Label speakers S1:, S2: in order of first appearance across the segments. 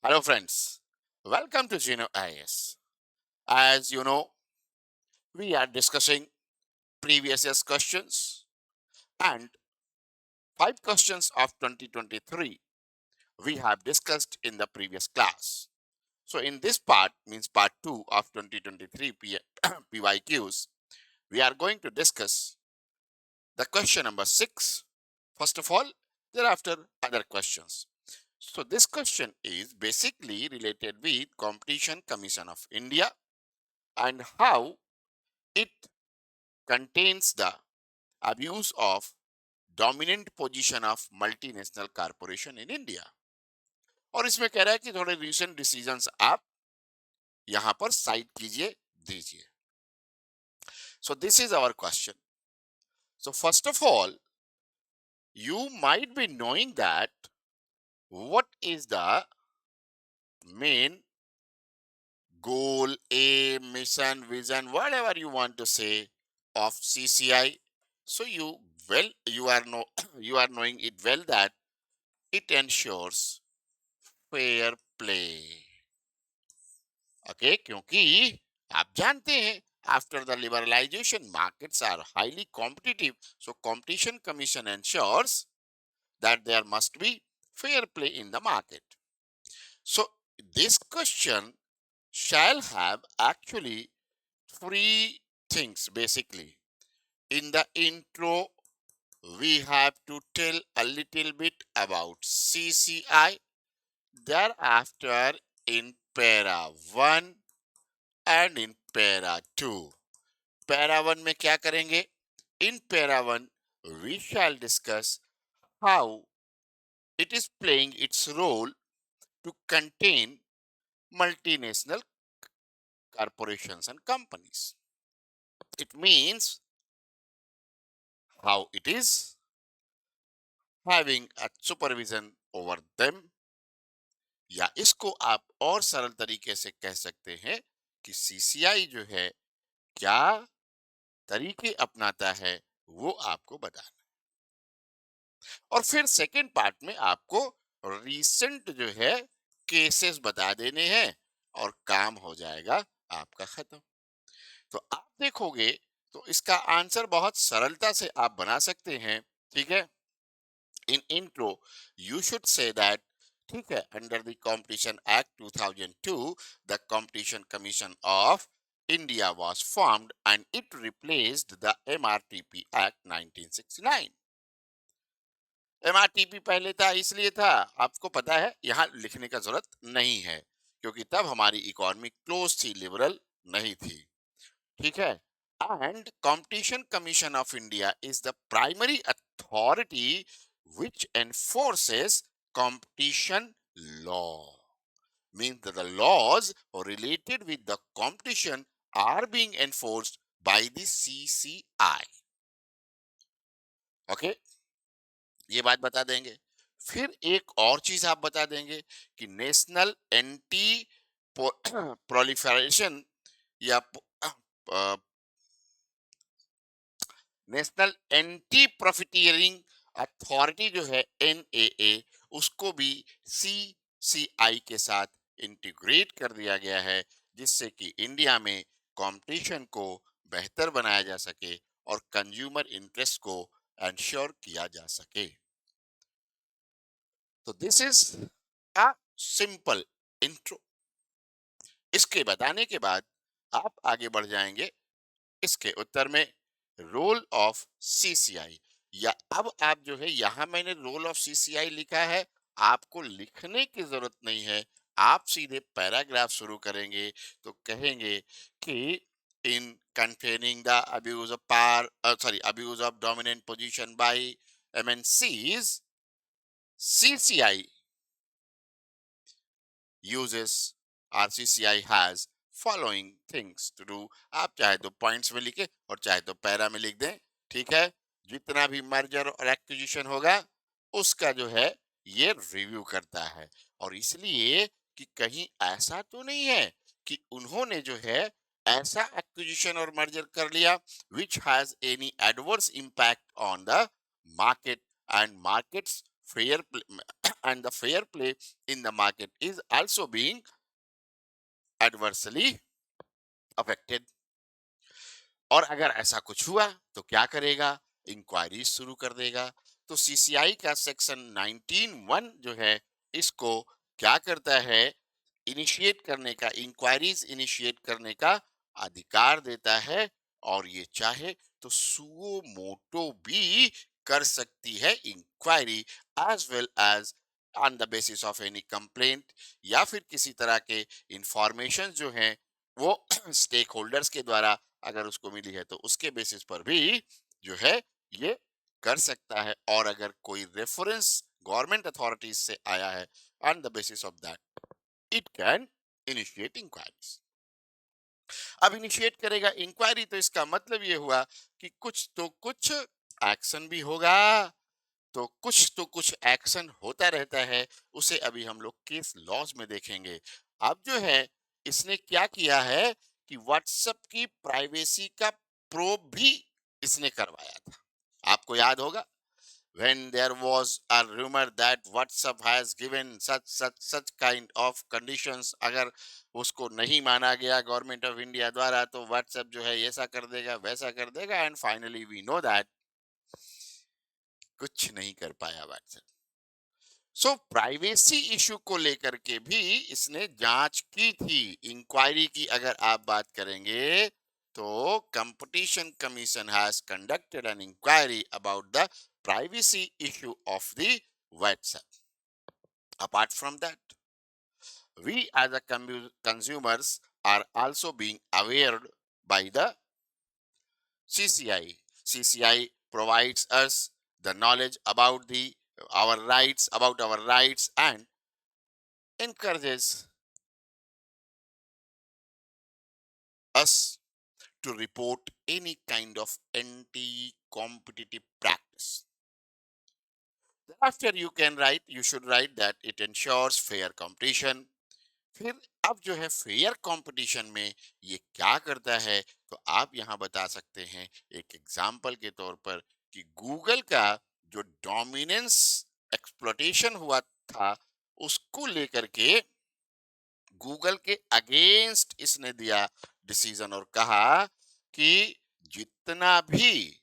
S1: Hello, friends. Welcome to Geno IS. As you know, we are discussing previous year's questions and 5 questions of 2023 we have discussed in the previous class. So, in this part, means part 2 of 2023 PYQs, we are going to discuss the question number 6, first of all, thereafter, other questions. So, this question is basically related with Competition Commission of India and how it contains the abuse of dominant position of multinational corporation in India. और इसमें कह रहा है कि थोड़े recent decisions आप यहाँ पर cite कीजिए दीजिए. So this is our question. So first of all, you might be knowing that what is the main goal, aim, mission, vision, whatever you want to say of CCI. So you are you are knowing it well that it ensures fair play. Okay, क्योंकि आप जानते हैं after the liberalization markets are highly competitive, so competition commission ensures that there must be fair play in the market. So this question shall have actually three things basically. In the intro, we have to tell a little bit about CCI. Thereafter, in para 1 and in para 2. Para 1 में क्या करेंगे? In para 1, we shall discuss how it is playing its role to contain multinational corporations and companies. It means how it is having a supervision over them, या इसको आप और सरल तरीके से कह सकते हैं कि सीसीआई जो है क्या तरीके अपनाता है वो आपको बताना. और फिर सेकंड पार्ट में आपको रीसेंट जो है केसेस बता देने हैं और काम हो जाएगा आपका खत्म. तो आप देखोगे तो इसका आंसर बहुत सरलता से आप बना सकते हैं. ठीक है, इन intro you should say that ठीक है, under the competition act 2002 the competition commission of India was formed and it replaced the MRTP act 1969. MRTP पहले था, इसलिए था, आपको पता है, यहाँ लिखने का जरूरत नहीं है क्योंकि तब हमारी इकोनॉमी क्लोज थी, लिबरल नहीं थी. ठीक है, and competition commission of India is the primary authority which enforces competition law. Means that the laws related with the competition are being enforced by the CCI. Okay, ये बात बता देंगे. फिर एक और चीज आप बता देंगे कि नेशनल एंटी प्रोलिफरेशन या नेशनल एंटी प्रॉफिटियरिंग अथॉरिटी जो है एनएए, उसको भी सीसीआई के साथ इंटीग्रेट कर दिया गया है जिससे कि इंडिया में कंपटीशन को बेहतर बनाया जा सके और कंज्यूमर इंटरेस्ट को इंश्योर किया जा सके. तो this is a simple intro. इसके बताने के बाद आप आगे बढ़ जाएंगे इसके उत्तर में. रोल ऑफ सीसीआई, या अब आप जो है यहां मैंने रोल ऑफ सीसीआई लिखा है, आपको लिखने की जरूरत नहीं है. आप सीधे पैराग्राफ शुरू करेंगे तो कहेंगे कि in containing the abuse of power, sorry, abuse of dominant position by MNCs, CCI uses RCCI has following things to do. आप चाहे तो पॉइंट्स में लिखे और चाहे तो पैरा में लिख दें. ठीक है, जितना भी मर्जर और एक्विजिशन होगा उसका जो है ये रिव्यू करता है. और इसलिए कि कहीं ऐसा तो नहीं है कि उन्होंने जो है ऐसा एक्विजिशन और मर्जर कर लिया which has any adverse impact on the market and markets fair play, and the fair play in the market is also being adversely affected. और अगर ऐसा कुछ हुआ तो क्या करेगा? इंक्वायरी शुरू कर देगा। तो सीसीआई का सेक्शन 19(1) जो है, इसको क्या करता है? इनिशिएट करने का, इंक्वायरीज इनिशिएट करने का अधिकार देता है। और ये चाहे तो सुओ मोटो भी कर सकती है inquiry, as well as on the basis of any complaint, या फिर किसी तरह के इंफॉर्मेशन जो हैं वो स्टेक होल्डर्स के द्वारा अगर उसको मिली है तो उसके बेसिस पर भी जो है ये कर सकता है। और अगर कोई रेफरेंस गवर्नमेंट अथॉरिटीज से आया है, on the basis of that it can initiate inquiries. अब इनिशिएट करेगा इंक्वायरी तो इसका मतलब ये हुआ कि कुछ एक्शन भी होगा। तो कुछ एक्शन होता रहता है, उसे अभी हम लोग केस लॉज में देखेंगे। अब जो है इसने क्या किया है कि व्हाट्सएप की प्राइवेसी का प्रोब भी इसने करवाया था। आपको याद होगा, when there was a rumor that WhatsApp has given such kind of conditions, अगर उसको नहीं माना गया गवर्नमेंट ऑफ इंडिया द्वारा तो WhatsApp जो है ऐसा कर देगा वैसा कर देगा, and finally we know that कुछ नहीं कर पाया WhatsApp। सो प्राइवेसी इशू को लेकर के भी इसने जांच की थी, इंक्वायरी की। अगर आप बात करेंगे तो competition commission has conducted an inquiry about the privacy issue of the WhatsApp. Apart from that, we as a consumers are also being aware by the CCI. CCI provides us the knowledge about our rights, and encourages us to report any kind of anti-competitive practice. Thereafter, you should write that it ensures fair competition. फिर अब जो है fair competition में ये क्या करता है, तो आप यहाँ बता सकते हैं एक एग्जाम्पल के तौर पर कि गूगल का जो डोमिनेंस एक्सप्लॉइटेशन हुआ था उसको लेकर के गूगल के अगेंस्ट इसने दिया डिसीजन और कहा कि जितना भी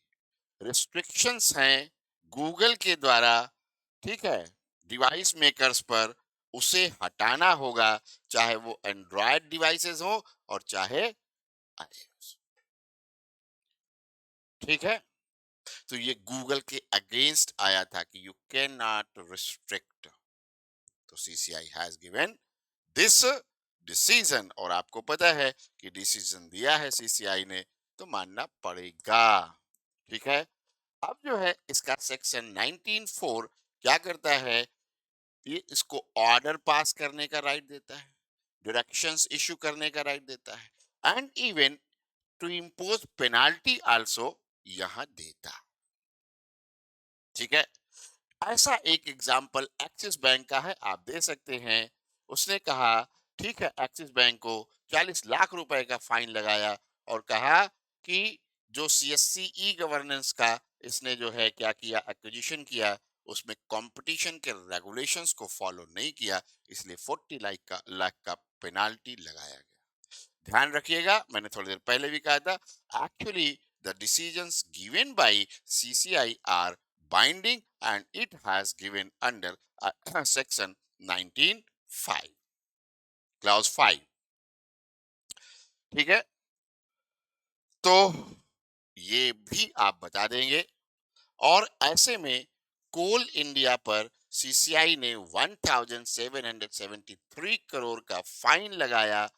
S1: रिस्ट्रिक्शंस हैं गूगल के द्वारा, ठीक है, डिवाइस मेकर्स पर, उसे हटाना होगा, चाहे वो एंड्रॉयड डिवाइसेस हो और चाहे iOS। ठीक है, तो ये गूगल के अगेंस्ट आया था कि यू कैन नॉट रिस्ट्रिक्ट। तो CCI has given this decision, और आपको पता है कि डिसीजन दिया है सीसीआई ने तो मानना पड़ेगा। ठीक है, अब जो है इसका सेक्शन 19(4) क्या करता है, ये इसको ऑर्डर पास करने का राइट देता है, डायरेक्शंस इशू करने का राइट देता है, and even to impose penalty also यहां देता। ठीक है, ऐसा एक एग्जाम्पल एक्सिस बैंक का है, आप दे सकते हैं। उसने कहा ठीक है, एक्सिस बैंक को 40 लाख रुपए का फाइन लगाया और कहा कि जो सीएससी ई गवर्नेंस का इसने जो है क्या किया, एक्विजिशन किया, उसमें कंपटीशन के रेगुलेशंस को फॉलो नहीं किया, इसलिए 40 लाख का पेनाल्टी लगाया गया। ध्यान रखिएगा, मैंने थोड़ी देर पहले भी कहा था, actually the decisions given by CCI are binding and it has given under section 19(5) clause 5। ठीक है, तो ये भी आप बता देंगे। और ऐसे में कोल इंडिया पर सीसीआई ने 1773 करोड़ का फाइन लगाया।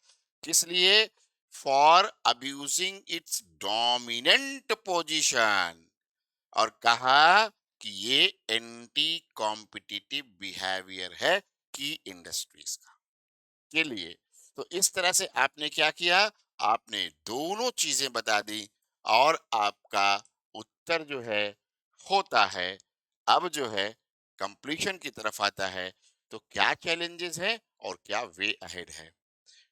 S1: किस लिए? For abusing it's dominant position, और कहा कि ये एंटी कॉम्पिटिटिव बिहेवियर है की इंडस्ट्रीज का के लिए। तो इस तरह से आपने क्या किया, आपने दोनों चीजें बता दी और आपका उत्तर जो है होता है। अब जो है कंप्लीशन की तरफ आता है, तो क्या चैलेंजेस है और क्या वे अहेड है।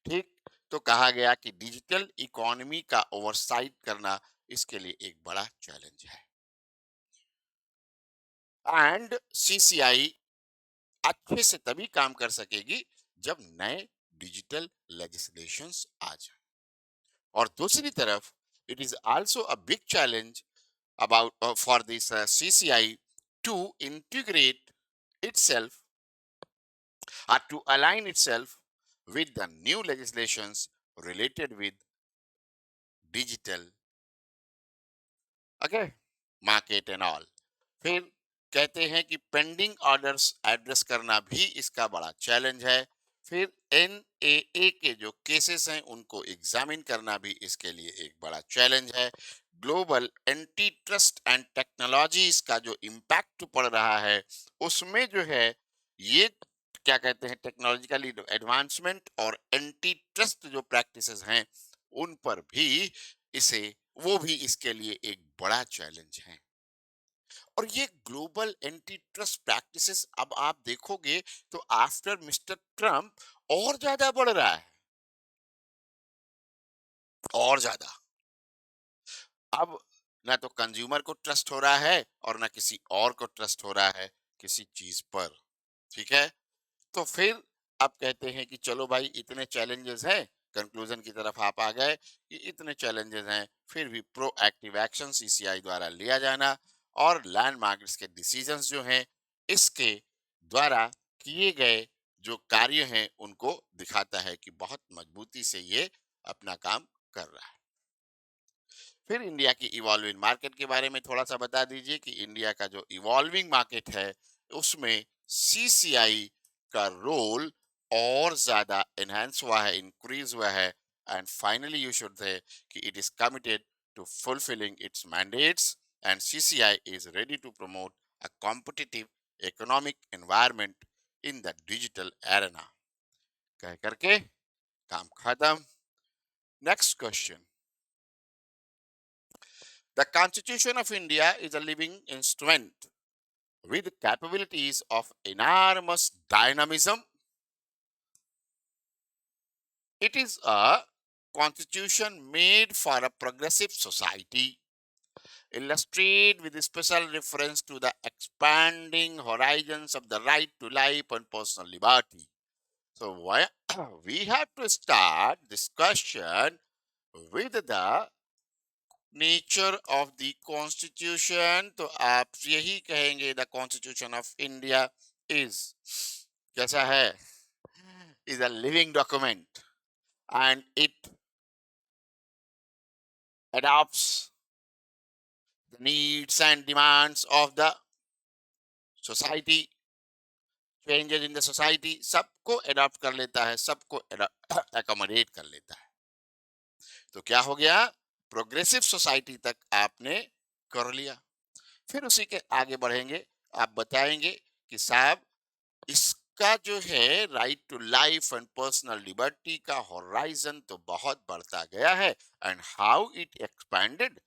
S1: ठीक, तो कहा गया कि डिजिटल इकोनॉमी का ओवरसाइट करना इसके लिए एक बड़ा चैलेंज है। एंड सीसीआई अच्छे से तभी काम कर सकेगी जब नए डिजिटल लेजिस्लेशंस आ जाए। और दूसरी तरफ it is also a big challenge about for this CCI to integrate itself or to align itself with the new legislations related with digital, okay, market and all. फिर कहते हैं कि पेंडिंग ऑर्डर्स एड्रेस करना भी इसका बड़ा challenge है। फिर एनएए के जो केसेस हैं उनको एग्जामिन करना भी इसके लिए एक बड़ा चैलेंज है। Global anti trust and technologies का जो इम्पैक्ट पड़ रहा है उसमें जो है ये क्या कहते हैं टेक्नोलॉजिकली एडवांसमेंट और एंटी ट्रस्ट जो प्रैक्टिसेस हैं उन पर भी इसे वो भी इसके लिए एक बड़ा चैलेंज है। और ये ग्लोबल एंटी ट्रस्ट प्रैक्टिसेस अब आप देखोगे तो आफ्टर मिस्टर ट्रम्प और ज्यादा बढ़ रहा है, और ज्यादा। अब ना तो कंज्यूमर को ट्रस्ट हो रहा है और ना किसी और को ट्रस्ट हो रहा है किसी चीज पर। ठीक है, तो फिर आप कहते हैं कि चलो भाई इतने चैलेंजेस हैं, कंक्लूजन की तरफ आप आ गए कि इतने चैलेंजेस हैं फिर भी प्रोएक्टिव एक्शन सीसीआई द्वारा लिया जाना और लैंड मार्केट्स के डिसीजंस जो हैं इसके द्वारा किए गए जो कार्य हैं उनको दिखाता है कि बहुत मजबूती से ये अपना काम कर रहा है। फिर इंडिया की इवॉल्विंग मार्केट के बारे में थोड़ा सा बता दीजिए कि इंडिया का जो इवॉल्विंग मार्केट है उसमें सीसीआई का रोल और ज्यादा एनहांस हुआ है, इंक्रीज हुआ है। And finally you should say that it is committed to fulfilling its mandates and CCI is ready to promote a competitive economic environment in the digital arena. कह करके काम खत्म। Next question. The Constitution of India is a living instrument with capabilities of enormous dynamism. It is a constitution made for a progressive society, illustrated with special reference to the expanding horizons of the right to life and personal liberty. So, we have to start this question with the nature of the constitution. तो आप यही कहेंगे the constitution of India is कैसा है, is a living document and it adopts the needs and demands of the society, changes in the society, सबको adopt कर लेता है, सबको अकोमोडेट कर लेता है। तो क्या हो गया, प्रोग्रेसिव सोसाइटी तक आपने कर लिया। फिर उसी के आगे बढ़ेंगे, आप बताएंगे कि साहब इसका जो है right to life and personal liberty का होराइजन तो बहुत बढ़ता गया है and how it expanded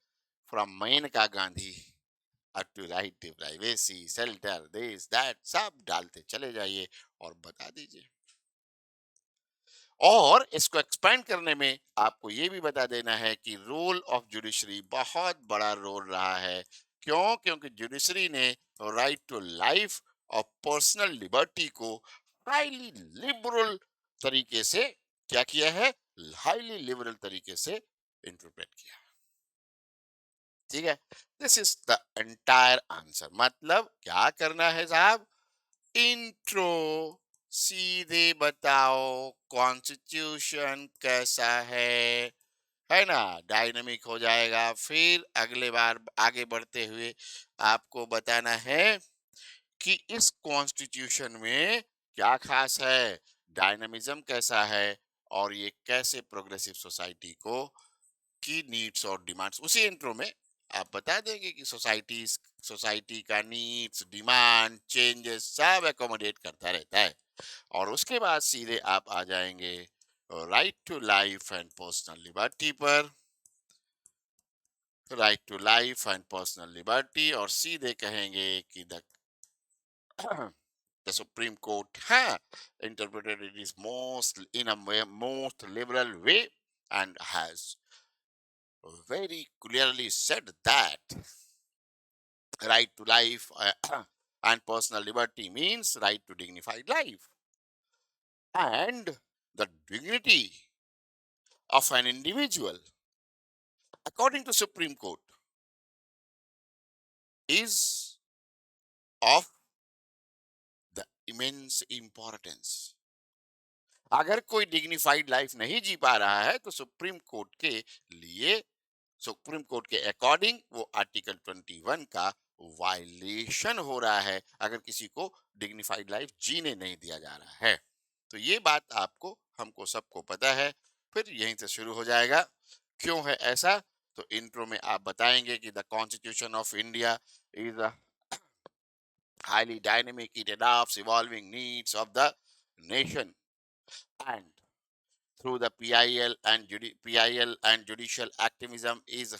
S1: from Maneka Gandhi up to right to privacy shelter this that सब डालते चले जाइए और बता दीजिए। और इसको एक्सपैंड करने में आपको ये भी बता देना है कि रोल ऑफ जुडिशरी बहुत बड़ा रोल रहा है। क्यों? क्योंकि जुडिशरी ने राइट टू लाइफ और पर्सनल लिबर्टी को हाईली लिबरल तरीके से क्या किया है, हाईली लिबरल तरीके से इंटरप्रेट किया। ठीक है, this is the entire answer. मतलब क्या करना है साहब, इंट्रो, सीधे बताओ कॉन्स्टिट्यूशन कैसा है ना, डायनामिक हो जाएगा। फिर अगले बार आगे बढ़ते हुए आपको बताना है कि इस कॉन्स्टिट्यूशन में क्या खास है, डायनामिज्म कैसा है और ये कैसे प्रोग्रेसिव सोसाइटी को की नीड्स और डिमांड्स, उसी इंट्रो में आप बता देंगे कि सोसाइटी का नीड्स डिमांड चेंजेस सब एकोमोडेट करता रहता है। और उसके बाद सीधे आप आ जाएंगे right to life and personal liberty पर, right to life and personal liberty, और सीधे कहेंगे कि the the Supreme Court has interpreted it is most in a most liberal way and has very clearly said that right to life and personal liberty means right to dignified life. And the dignity of an individual, according to Supreme Court, is of the immense importance. अगर कोई dignified life नहीं जी पा रहा है तो supreme court के according वो article 21 का वायलेशन हो रहा है, अगर किसी को डिग्निफाइड लाइफ जीने नहीं दिया जा रहा है। तो ये बात आपको हमको सबको पता है। फिर यहीं से शुरू हो जाएगा क्यों है ऐसा। तो इंट्रो में आप बताएंगे कि the constitution of India is highly dynamic. It adapts evolving needs of the nation, and through the PIL and judicial activism is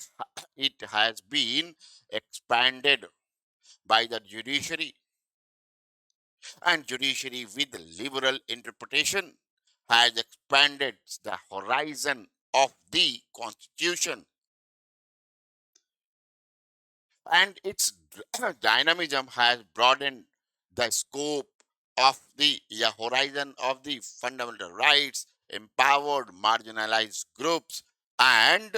S1: it has been expanded by the judiciary, and judiciary with liberal interpretation has expanded the horizon of the constitution, and its dynamism has broadened the scope of the horizon of the fundamental rights, empowered marginalized groups, and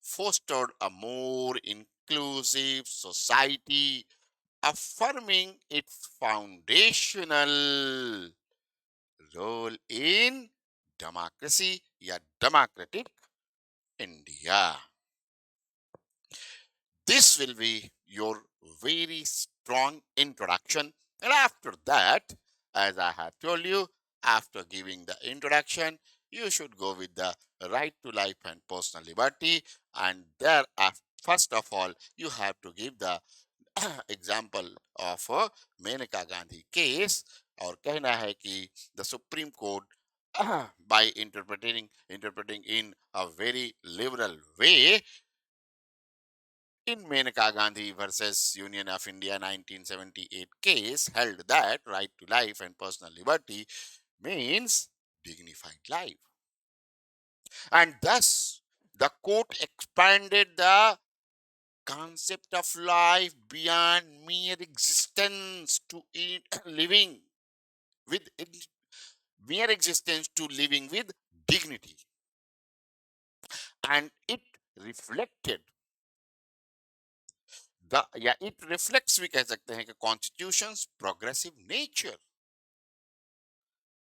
S1: fostered a more inclusive society, affirming its foundational role in democracy या democratic India. This will be your very strong introduction. And after that, as I have told you, after giving the introduction, you should go with the right to life and personal liberty. And there, first of all, you have to give the example of Maneka Gandhi case, और कहना है कि the Supreme Court by interpreting in a very liberal way in Menaka Gandhi versus Union of India 1978 case held that right to life and personal liberty means dignified life. And thus, the court expanded the concept of life beyond mere existence to living with mere existence to living with dignity. And it reflected it reflects, भी कह सकते हैं कि constitutions progressive nature.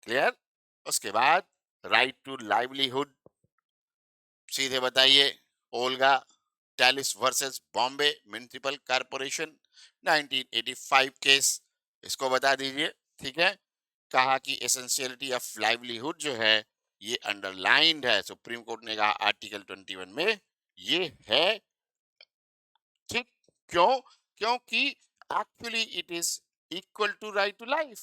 S1: Clear. उसके बाद right to livelihood, सीधे बताइए। Olga Tellis versus Bombay municipal corporation 1985 case, इसको बता दीजिए। ठीक है। कहा कि एसेंशियलिटी ऑफ लाइवलीहुड जो है ये अंडरलाइंड है, सुप्रीम कोर्ट ने कहा आर्टिकल 21 में ये है। ठीक। क्यों? क्योंकि actually it is equal to right to life.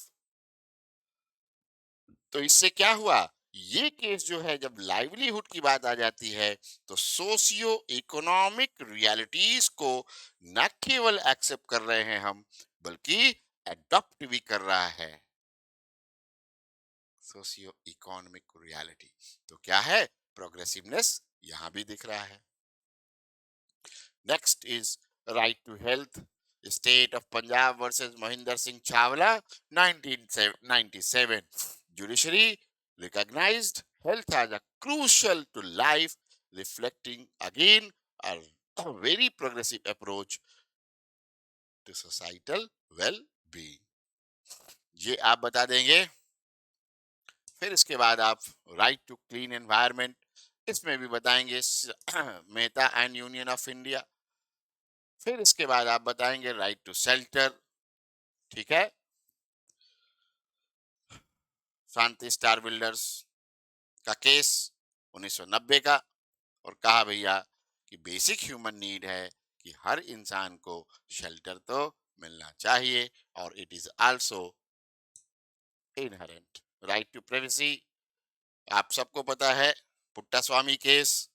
S1: तो इससे क्या हुआ, ये केस जो है जब लाइवलीहुड की बात आ जाती है तो सोशियो इकोनॉमिक रियलिटीज को न केवल एक्सेप्ट कर रहे हैं हम, बल्कि एडॉप्ट भी कर रहा है। सोशियो इकोनॉमिक रियलिटी तो क्या है, प्रोग्रेसिवनेस यहां भी दिख रहा है। Next is right to health, state of Punjab versus Mahendra Singh Chawla 1997। Judiciary recognized health as a crucial to life, reflecting again a very progressive approach to societal well-being. ये आप बता देंगे। फिर इसके बाद आप राइट टू क्लीन एनवायरनमेंट, इसमें भी बताएंगे Mehta and union of India. फिर इसके बाद आप बताएंगे राइट टू शेल्टर। ठीक है। शांति स्टार बिल्डर्स का केस 1990 का, और कहा भैया कि बेसिक ह्यूमन नीड है कि हर इंसान को शेल्टर तो मिलना चाहिए, और it is also inherent right to privacy. आप सबको पता है पुट्टा स्वामी केस,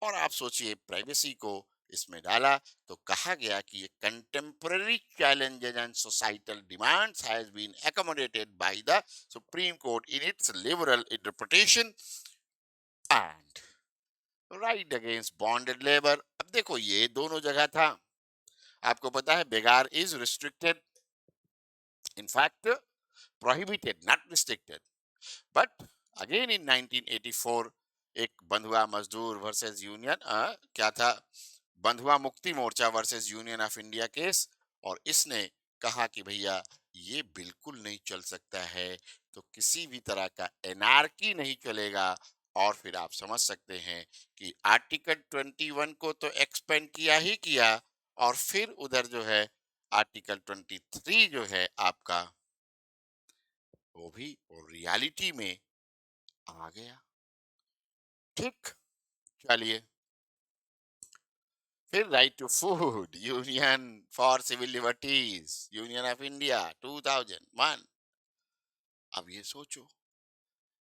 S1: और आप सोचिए प्राइवेसी को इसमें डाला तो कहा गया कि ये contemporary challenges and societal demands has been accommodated by the Supreme Court in its liberal interpretation and right against bonded labour. अब देखो ये दोनों जगह था। आपको पता है begar is restricted, In fact, prohibited, not restricted. But again in 1984, एक बंधुआ मजदूर वर्सेस यूनियन क्या था, Bandhua Mukti Morcha versus union of India case, और इसने कहा कि भैया ये बिल्कुल नहीं चल सकता है, तो किसी भी तरह का एनआरकी नहीं चलेगा। और फिर आप समझ सकते हैं कि आर्टिकल 21 को तो एक्सपेंड किया ही किया, और फिर उधर जो है आर्टिकल 23 जो है आपका, वो भी रियलिटी में आ गया। ठीक, चलिए फिर right to food, union for civil liberties, union of India 2001। अब ये सोचो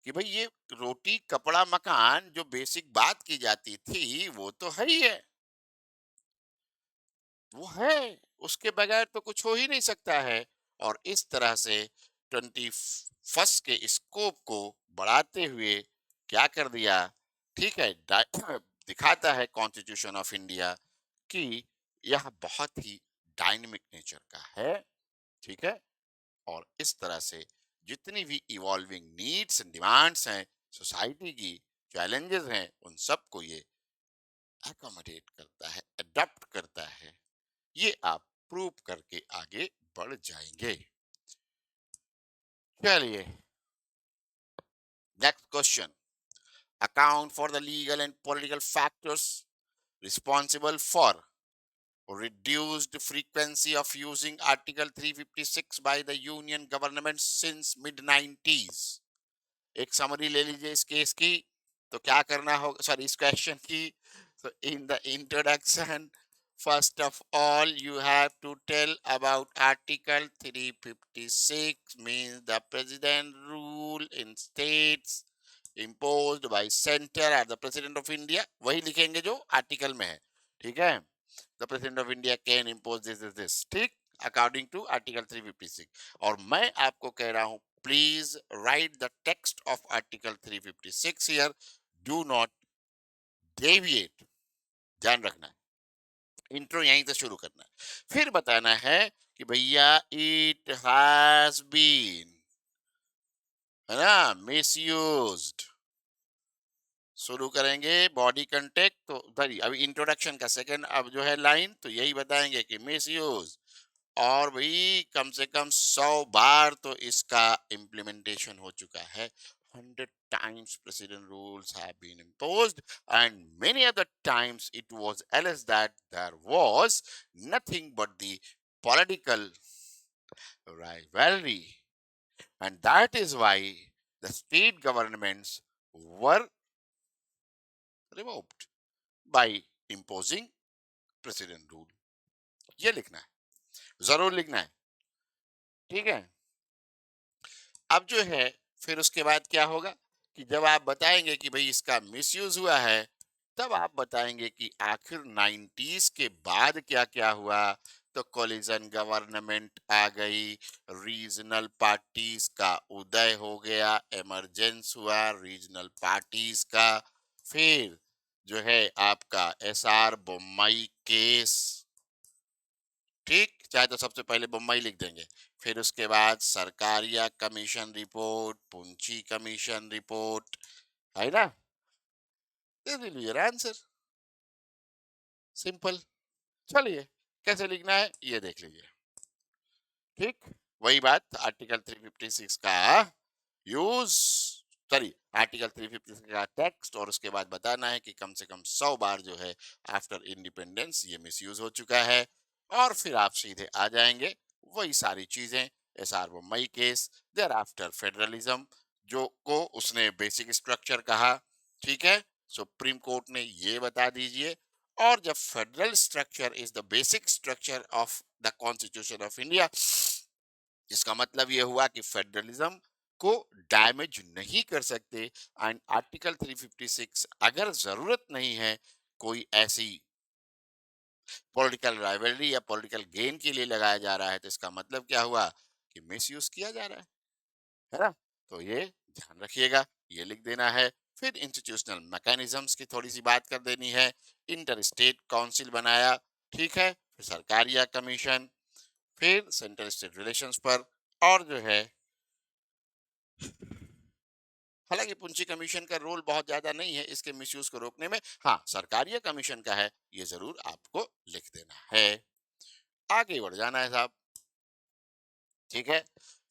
S1: कि भाई ये रोटी कपड़ा मकान जो बेसिक बात की जाती थी वो तो है ही है, वो है, उसके बगैर तो कुछ हो ही नहीं सकता है। और इस तरह से 21 के स्कोप को बढ़ाते हुए क्या कर दिया, ठीक है, दिखाता है कॉन्स्टिट्यूशन ऑफ इंडिया कि यह बहुत ही डायनेमिक नेचर का है। ठीक है, और इस तरह से जितनी भी इवॉल्विंग नीड्स एंड डिमांड्स हैं सोसाइटी की, चैलेंजेस हैं, उन सबको ये अकोमोडेट करता है, अडॉप्ट करता है। ये आप प्रूव करके आगे बढ़ जाएंगे। चलिए next question, account for the legal and political factors responsible for reduced frequency of using article 356 by the union government since mid 90s। एक समरी ले लीजिए इस केस की, तो क्या करना होगा, सॉरी इस क्वेश्चन की। so in the introduction, first of all you have to tell about article 356 means the president rule in states imposed by center at the president of India, वही लिखेंगे जो आर्टिकल में है। ठीक है, the president of India can impose this, ठीक, according to article 356। और मैं आपको कह रहा हूं please right the text of article 356 here, do not deviate, ध्यान रखना है। इंट्रो यहीं से शुरू करना है, फिर बताना है कि भैया इट हैज बीन, है ना, मिसयूज्ड, शुरू करेंगे बॉडी कंटेक्ट, तो उधर ही अभी इंट्रोडक्शन का सेकंड अब जो है लाइन, तो यही बताएंगे कि मिसयूज, और भाई कम से कम 100 बार तो इसका इम्प्लीमेंटेशन हो चुका है। 100 times president rules have been imposed, and many other times it was alleged that there was nothing but the political rivalry, and that is why the state governments were removed by imposing president rule। ये लिखना है, जरूर लिखना है, ठीक है। अब जो है फिर उसके बाद क्या होगा कि जब आप बताएंगे कि भाई इसका मिसयूज हुआ है, तब आप बताएंगे कि आखिर 90s के बाद क्या क्या हुआ। तो कोलिजन गवर्नमेंट आ गई, रीजनल पार्टीज का उदय हो गया, इमरजेंस हुआ रीजनल पार्टीज का, फिर जो है आपका एसआर बोम्मई केस, ठीक, चाहे तो सबसे पहले बम्बई लिख देंगे, फिर उसके बाद Sarkaria commission report, पुंची commission report, है ना, this will be your answer, simple. चलिए कैसे लिखना है ये देख लीजिए, ठीक, वही बात आर्टिकल 356 का यूज, सॉरी आर्टिकल 356 का टेक्स्ट, और उसके बाद बताना है कि कम से कम 100 बार जो है आफ्टर इंडिपेंडेंस ये मिसयूज हो चुका है। और फिर आप सीधे आ जाएंगे वही सारी चीजें, एस आर मई केस, देर आफ्टर फेडरलिज्म जो को उसने बेसिक स्ट्रक्चर कहा, ठीक है, सुप्रीम कोर्ट ने ये बता दीजिए। और जब federal structure is the basic structure of the constitution of India, इसका मतलब ये हुआ कि फेडरलिज्म को डैमेज नहीं कर सकते। एंड आर्टिकल 356 अगर जरूरत नहीं है कोई ऐसी पॉलिटिकल राइवलरी या पॉलिटिकल गेन के लिए लगाया जा रहा है, तो इसका मतलब क्या हुआ कि मिसयूज किया जा रहा है ना। तो ये ध्यान रखिएगा, ये लिख देना है। फिर इंस्टीट्यूशनल मैकेनिज्म्स की थोड़ी सी बात कर देनी है, इंटर स्टेट काउंसिल बनाया, ठीक है, फिर सरकारिया कमीशन, फिर सेंट्रल स्टेट रिलेशंस पर और जो है, हालांकि पुंछी कमीशन का रोल बहुत ज्यादा नहीं है इसके मिसयूज को रोकने में, हाँ सरकारी कमीशन का है, ये जरूर आपको लिख देना है। आगे बढ़ जाना है साहब, ठीक है।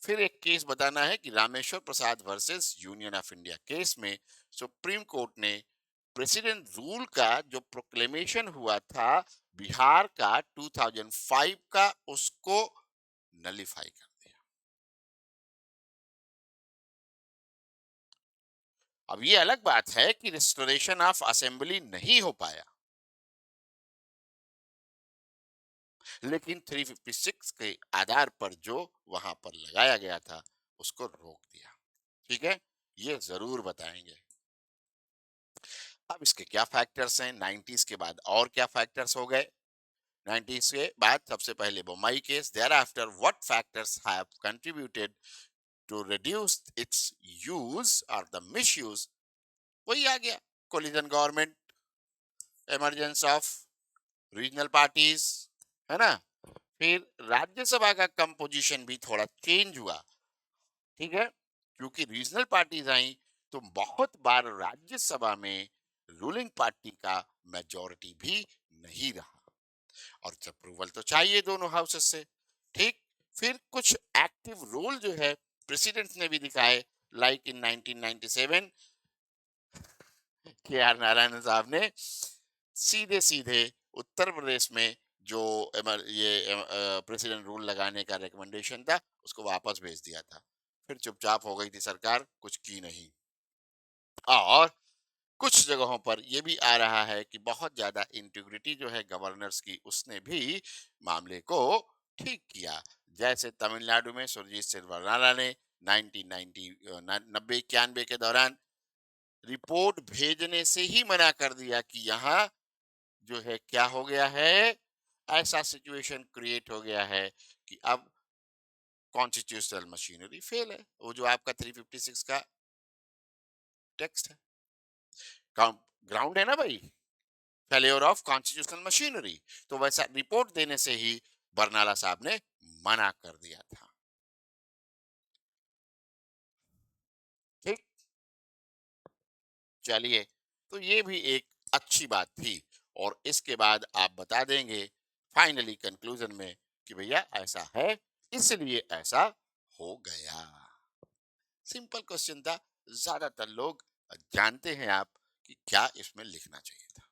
S1: फिर एक केस बताना है कि Rameshwar Prasad versus union of India case में सुप्रीम कोर्ट ने प्रेसिडेंट रूल का जो प्रोक्लेमेशन हुआ था बिहार का 2005 का, उसको नलीफाई कर दिया। अब ये अलग बात है कि रिस्टोरेशन ऑफ असेंबली नहीं हो पाया, लेकिन 356 के आधार पर जो वहां पर लगाया गया था उसको रोक दिया। ठीक है, ये जरूर बताएंगे। अब इसके क्या फैक्टर्स हैं, 90s के बाद और क्या फैक्टर्स हो गए। 90s के बाद सबसे पहले Bommai case, thereafter what factors have contributed to reduce its use और द मिसयूज, वही आ गया, coalition government, emergence of regional parties, है ना। फिर राज्यसभा का कंपोजिशन भी थोड़ा चेंज हुआ, ठीक है, क्योंकि रीजनल पार्टीज आई तो बहुत बार राज्यसभा में रूलिंग पार्टी का मेजोरिटी भी नहीं रहा, और अप्रूवल तो चाहिए दोनों हाउसेस से। ठीक, फिर कुछ एक्टिव रोल जो है प्रेसिडेंट ने भी दिखाए, लाइक इन 1997 के आर नारायण साहब ने सीधे सीधे उत्तर प्रदेश में जो प्रेसिडेंट रूल लगाने का रिकमेंडेशन था उसको वापस भेज दिया था, फिर चुपचाप हो गई थी सरकार, कुछ की नहीं। और कुछ जगहों पर यह भी आ रहा है कि बहुत ज्यादा इंटीग्रिटी जो है गवर्नर्स की, उसने भी मामले को ठीक किया। जैसे तमिलनाडु में सुरजीत सिंह बरनाला ने 1990 नब्बे 91 के दौरान रिपोर्ट भेजने से ही मना कर दिया कि यहाँ जो है क्या हो गया है, ऐसा सिचुएशन क्रिएट हो गया है कि अब कॉन्स्टिट्यूशनल मशीनरी फेल है, वो जो आपका 356 का टेक्स्ट है, ग्राउंड है ना भाई, फेलियर ऑफ कॉन्स्टिट्यूशनल मशीनरी, तो वैसा रिपोर्ट देने से ही बरनाला साहब ने मना कर दिया था। ठीक, चलिए, तो ये भी एक अच्छी बात थी, और इसके बाद आप बता देंगे फाइनली कंक्लूजन में कि भैया ऐसा है, इसलिए ऐसा हो गया। सिंपल क्वेश्चन था, ज्यादातर लोग जानते हैं आप कि क्या इसमें लिखना चाहिए था।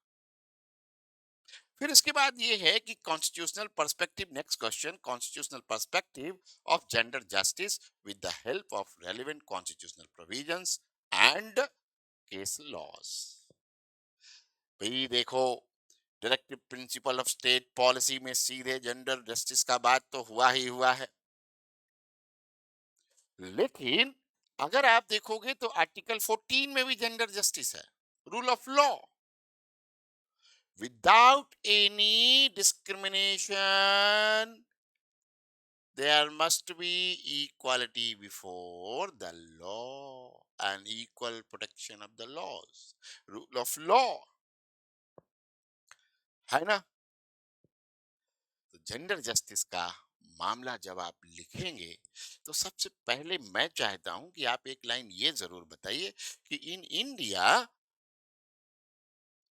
S1: फिर इसके बाद ये है कि constitutional perspective, next question, constitutional perspective of gender justice with the help of relevant constitutional provisions and case laws. भाई देखो, directive principle of state policy में सीधे जेंडर जस्टिस का बात तो हुआ ही हुआ है, लेकिन अगर आप देखोगे तो आर्टिकल 14 में भी जेंडर जस्टिस है, rule of law, without any discrimination there must be equality before the law and equal protection of the laws, rule of law, है ना। तो जेंडर जस्टिस का मामला जब आप लिखेंगे तो सबसे पहले मैं चाहता हूं कि आप एक लाइन ये जरूर बताइए कि इन इंडिया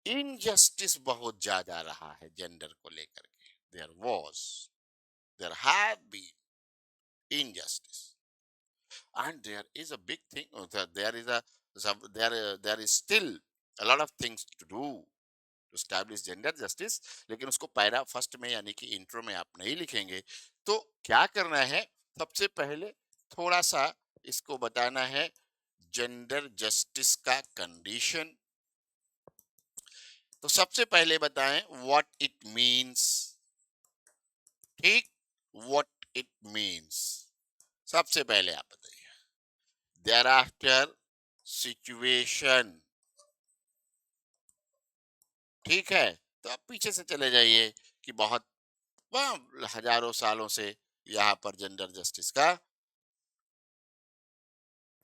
S1: इनजस्टिस बहुत ज्यादा रहा है जेंडर को लेकर के, there have been injustice, and there is a big thing, there is a there is still a lot of things to do to establish gender justice, लेकिन उसको पैरा फर्स्ट में यानी कि इंट्रो में आप नहीं लिखेंगे, तो क्या करना है, सबसे पहले थोड़ा सा इसको बताना है जेंडर जस्टिस का कंडीशन। तो सबसे पहले बताएं व्हाट इट मींस, ठीक, व्हाट इट मींस, सबसे पहले आप बताइए। thereafter सिचुएशन, ठीक है, तो आप पीछे से चले जाइए कि बहुत हजारों सालों से यहाँ पर जेंडर जस्टिस का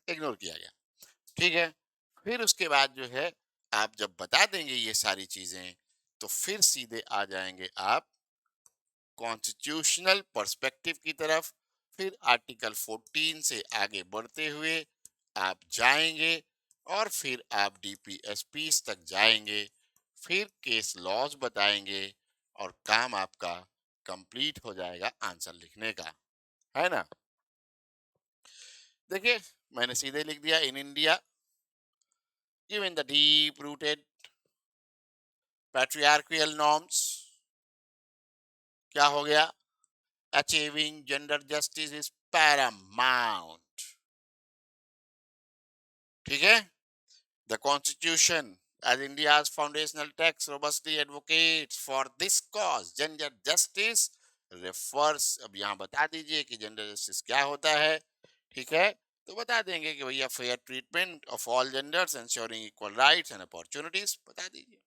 S1: इग्नोर किया गया, ठीक है। फिर उसके बाद जो है आप जब बता देंगे ये सारी चीजें, तो फिर सीधे आ जाएंगे आप कॉन्स्टिट्यूशनल पर्सपेक्टिव की तरफ, फिर आर्टिकल 14 से आगे बढ़ते हुए आप जाएंगे और फिर आप डीपीएसपी तक जाएंगे, फिर केस लॉज बताएंगे और काम आपका कंप्लीट हो जाएगा आंसर लिखने का, है ना। देखिए, मैंने सीधे लिख दिया, in India given the deep rooted patriarchal norms, क्या हो गया, achieving gender justice is Paramount. ठीक है, the constitution as India's foundational text robustly advocates for this cause. Gender justice refers, अब यहाँ बता दीजिए कि जेंडर जस्टिस क्या होता है। ठीक है, तो बता देंगे कि भैया fair treatment of all genders ensuring equal rights and opportunities, बता दीजिए।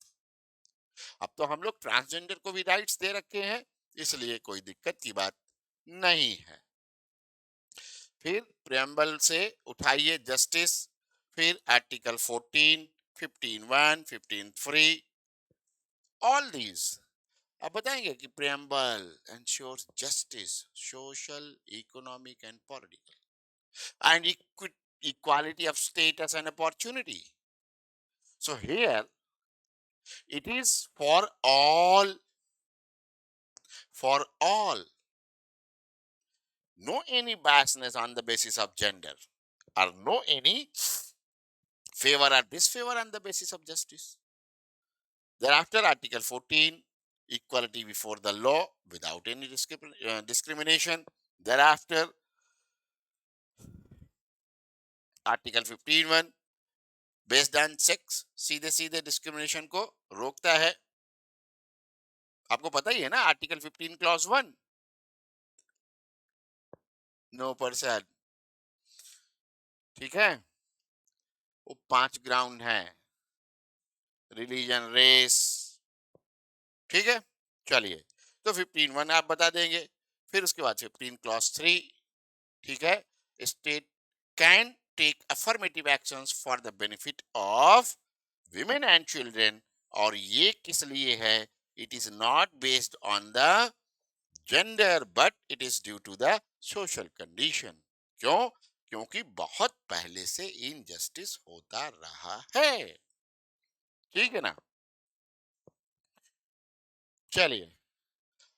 S1: अब तो हम लोग ट्रांसजेंडर को भी राइट्स दे रखे हैं, इसलिए कोई दिक्कत की बात नहीं है। फिर प्रेम्बल से उठाइए जस्टिस, फिर आर्टिकल 14, 15(1), 15(3), ऑल दीज। अब बताएंगे कि preamble ensures justice social, economic and political and equality of status and opportunity. So here it is for all, no any biasness on the basis of gender, or no any favor or disfavor on the basis of justice. Thereafter, Article 14, equality before the law without any discrimination. Thereafter, Article 15(1), based on sex, सीधे सीधे discrimination को रोकता है। आपको पता ही है ना, article 15 clause 1, no person. ठीक है, वो 5 ग्राउंड है, रिलीजन, रेस। ठीक है, चलिए, तो 15(1) आप बता देंगे। फिर उसके बाद 15 क्लॉज 3, ठीक है, state can take affirmative actions for the benefit of women and children. और ये किस लिए है, it is not based on the gender but it is due to the social condition. क्यों? क्योंकि बहुत पहले से इनजस्टिस होता रहा है। ठीक है ना, चलिए,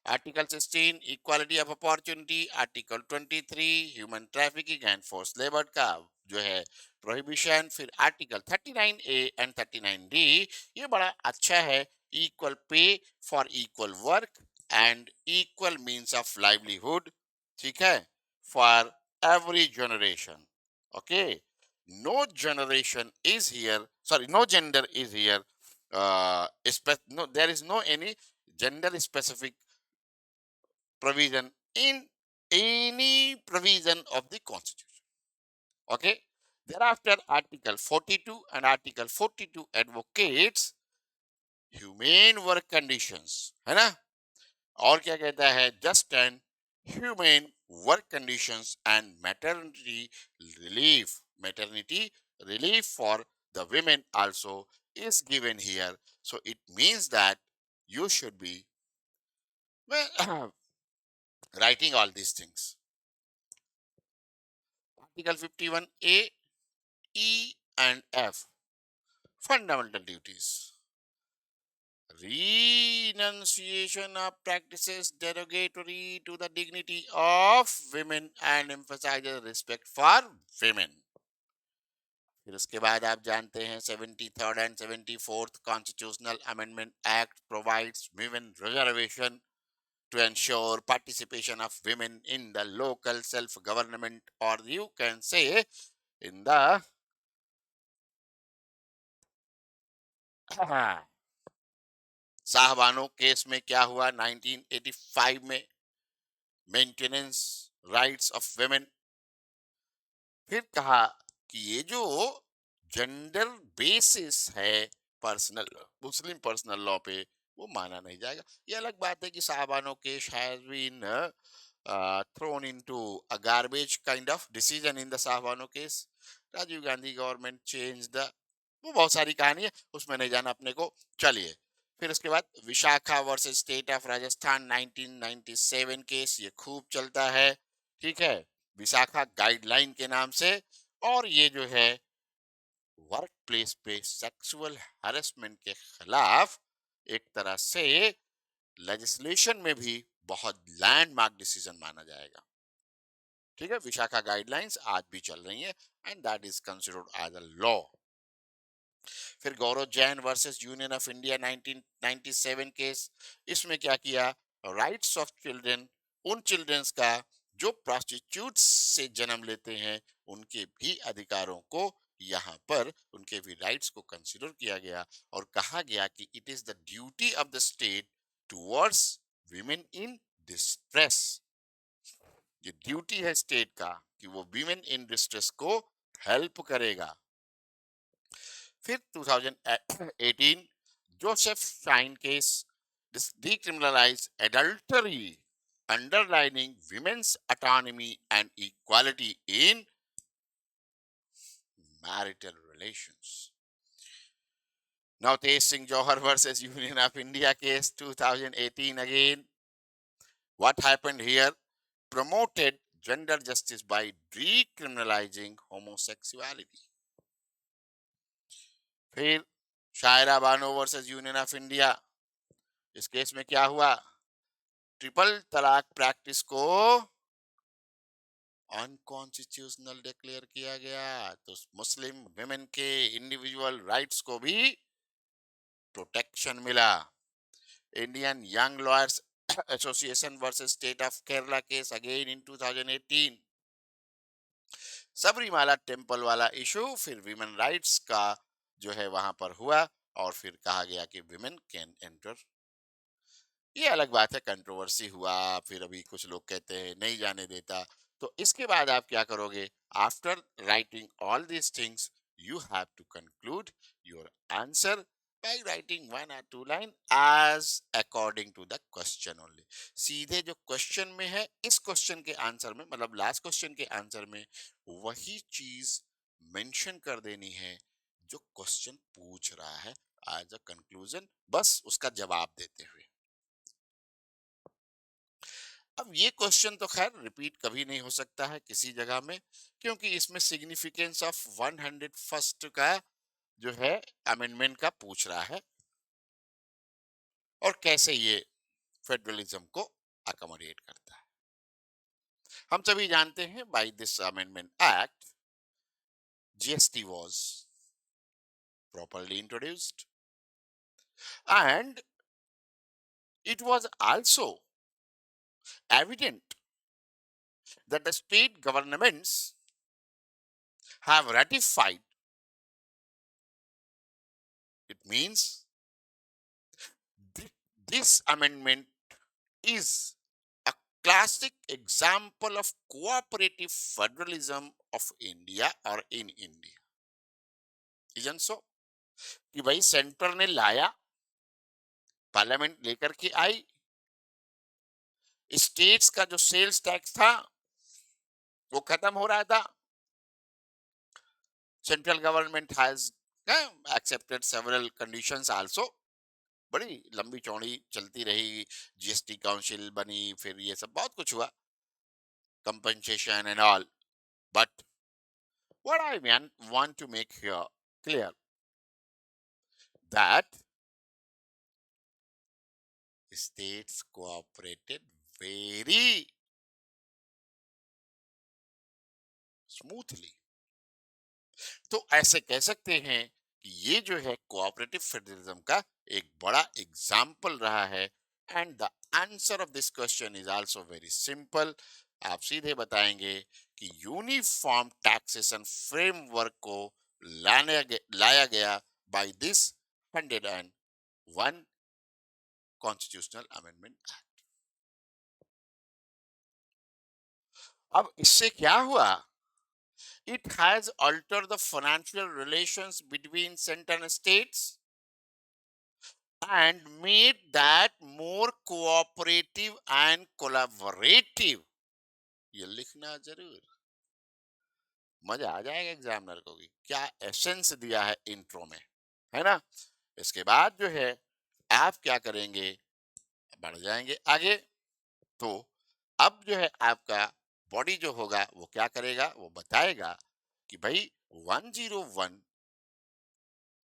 S1: article 16, equality of opportunity, article 23, human trafficking and force labour का जो है प्रोहिबिशन, फिर आर्टिकल 39A एंड 39D, ये बड़ा अच्छा है, equal pay for equal work and equal means of livelihood. ठीक है, for every generation. Okay, no generation is here, sorry, no gender is here, no, there is no any gender specific provision in any provision of the constitution. Okay, thereafter article 42 and article 42 advocates humane work conditions, है ना। और क्या कहता है, just and humane work conditions and maternity relief for the women also is given here. So it means that you should be, well, writing all these things. Article 51A, E and F, fundamental duties. Renunciation of practices derogatory to the dignity of women and emphasizes respect for women. फिर उसके बाद आप जानते हैं 73rd and 74th Constitutional Amendment Act provides women reservation to ensure participation of women in the local self-government, or you can say in the Shah Bano case में क्या हुआ 1985 में, मेंटेनेंस राइट्स ऑफ वेमेन। फिर कहा कि ये जो जेंडर बेसिस है पर्सनल, मुस्लिम पर्सनल लॉ पे, वो माना नहीं जाएगा। ये अलग बात है कि Shah Bano case has been thrown into a garbage kind of decision in the Shah Bano case. Rajiv Gandhi government change the, वो बहुत सारी कहानी है, उसमें नहीं जाना अपने को। चलिए, फिर उसके बाद Vishakha versus state of Rajasthan 1997 case, ये खूब चलता है। ठीक है, विशाखा गाइडलाइन के नाम से। और ये जो है वर्क प्लेस पे सेक्सुअल हैरेसमेंट के खिलाफ एक तरह से लेजिस्लेशन में भी बहुत लैंडमार्क डिसीजन माना जाएगा। ठीक है, विशाखा गाइडलाइंस आज भी चल रही है and that is considered as a law. फिर Gaurav Jain versus union of India 1997 case, इसमें क्या किया, राइट्स ऑफ चिल्ड्रन, उन चिल्ड्रंस का जो प्रोस्टिट्यूट से जन्म लेते हैं उनके भी अधिकारों को यहाँ पर उनके भी राइट्स को कंसिडर किया गया और कहा गया कि it is the duty of the state towards women in distress. ये ड्यूटी है स्टेट का कि वो विमेन इन डिस्ट्रेस को हेल्प करेगा। फिर 2018 Joseph shine case, decriminalize adultery, underlining women's autonomy and equality in marital relations. Navtesh Singh Johar versus Union of India case 2018 again. What happened here? Promoted gender justice by decriminalizing homosexuality. फिर Shayara Bano versus union of India, इस case में क्या हुआ, triple तलाक practice को unconstitutional declare किया गया। तो मुस्लिम विमेन के इंडिविजुअल राइट्स को भी प्रोटेक्शन मिला। Indian young lawyers association versus state of Kerala case again in 2018, Sabarimala temple वाला इशू, फिर विमेन राइट्स का जो है वहां पर हुआ और फिर कहा गया कि विमेन कैन एंटर। ये अलग बात है, कंट्रोवर्सी हुआ, फिर अभी कुछ लोग कहते हैं नहीं जाने देता। तो इसके बाद आप क्या करोगे, after writing all these things you have to conclude your answer by writing one or two line as according to the question only। सीधे जो क्वेश्चन में है इस क्वेश्चन के आंसर में, मतलब लास्ट क्वेश्चन के आंसर में वही चीज मेंशन कर देनी है जो क्वेश्चन पूछ रहा है एज अ कंक्लूजन, बस उसका जवाब देते हुए। अब ये क्वेश्चन तो खैर रिपीट कभी नहीं हो सकता है किसी जगह में, क्योंकि इसमें सिग्निफिकेंस ऑफ 101st का जो है अमेंडमेंट का पूछ रहा है और कैसे ये फेडरलिज्म को अकोमोडेट करता है। हम सभी जानते हैं by this amendment act GST was properly introduced and it was also evident that the state governments have ratified. It means this amendment is a classic example of cooperative federalism of India or in India। Isn't so? कि भाई centre ने लाया, parliament लेकर के आई, states का जो sales tax था वो खत्म हो रहा था, central government has accepted several conditions also, बड़ी लंबी चौड़ी चलती रही, जीएसटी काउंसिल बनी, फिर ये सब बहुत कुछ हुआ, compensation and all. But what I want to make here clear that states cooperated very smoothly। तो ऐसे कह सकते हैं कि ये जो है कोऑपरेटिव फेडरलिज्म का एक बड़ा एग्जाम्पल रहा है। And the answer of this question is also very simple. आप सीधे बताएंगे कि यूनिफॉर्म टैक्सेशन फ्रेमवर्क को लाया गया by this 101 constitutional amendment act. अब इससे क्या हुआ, it has altered the financial relations between center and states and made that more cooperative and collaborative। ये लिखना जरूर, मजा आ जाएगा एग्जामिनर को कि क्या एसेंस दिया है इंट्रो में, है ना। इसके बाद जो है आप क्या करेंगे, बढ़ जाएंगे आगे। तो अब जो है आपका बॉडी जो होगा वो क्या करेगा, वो बताएगा कि भाई 101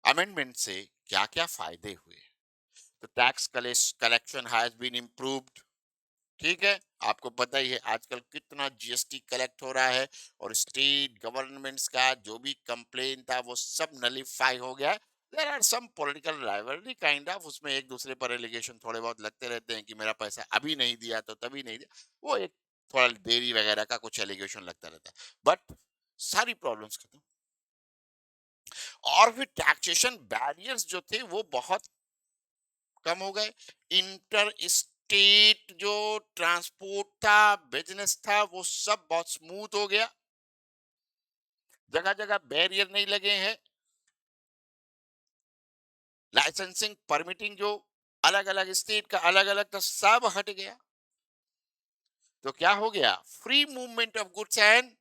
S1: अमेंडमेंट से क्या क्या फायदे हुए। तो tax collection has been improved. ठीक है, आपको पता ही है आजकल कितना जीएसटी कलेक्ट हो रहा है, और स्टेट गवर्नमेंट्स का जो भी कंप्लेन था वो सब नलीफाई हो गया है। There are some political rivalry kind of, उसमें एक दूसरे पर एलिगेशन थोड़े बहुत लगते रहते हैं कि मेरा पैसा अभी नहीं दिया तो तभी नहीं दिया, वो एक थोड़ा देरी वगैरह का कुछ एलिगेशन लगता रहता है, बट सारी प्रॉब्लम्स खत्म। और फिर टैक्सेशन बैरियर्स जो थे वो बहुत कम हो गए। इंटर स्टेट जो ट्रांसपोर्ट था, बिजनेस था, वो सब बहुत स्मूथ हो गया। जगह जगह बैरियर नहीं लगे हैं। लाइसेंसिंग परमिटिंग जो अलग अलग स्टेट का अलग अलग था, सब हट गया। तो क्या हो गया, free movement of goods and